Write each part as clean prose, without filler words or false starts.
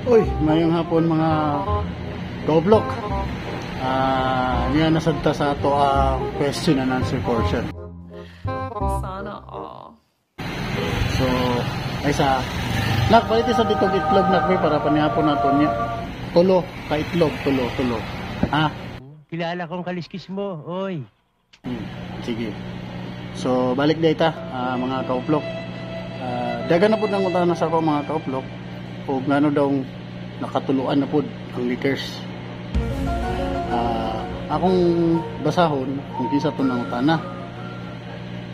Uy, mayong hapon mga Goblok. Niya nasadta sa ato question and answer portion. Sana all. So, ay sa nakbaliti sa ditog itlog nakbay para panihapon nato niya. Tulo ka itlog, tulo. Ha? Kilala kong kaliskis mo, oy. Sige. So, balik data mga kauplok. Dagan na po ng utana sa ako mga kauplok. O ngano daw nakatuluan na po ang liquors. Akong basahon kung kisa to ng utana.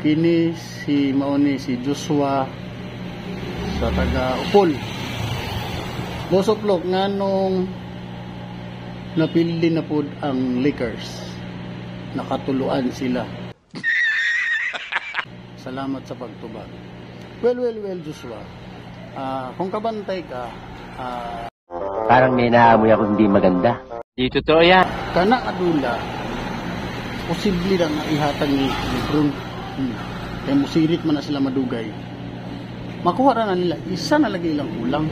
Kini si mauni si Joshua sa taga Upol. Bosoklok nganong napili na po ang liquors. Nakatuluan sila. Salamat sa pagtubag. Well, Joshua. Kung kabantay ka, Parang may naamoy ako hindi maganda. Di totoo yan. kana adula, posible lang na ihatag ni Brun. Kaya musirit man na sila madugay. Makuha na nila, isa na lagi ilang ulang.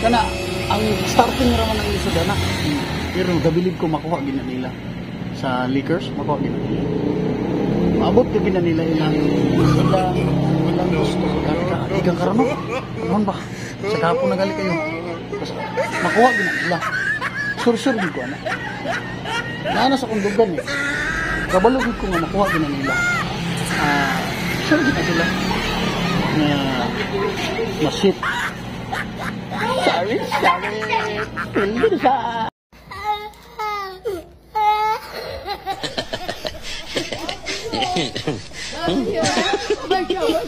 Kana, ang starting raman ng isuda na. Pero gabilib ko makuha gina nila. Sa liquors, makuha gina nila. Maabot ka gina nila ilang gusto. Igang karano. Ano ba? Sa kahapon na gali kayo. Kasi makuha gina nila. Sur-sur din ko na. Naana sa kundugan eh. Kabalugid ko nga makuha gina nila. Sure gina sila. Na masip. Sorry. Hindi sa... Oh my God.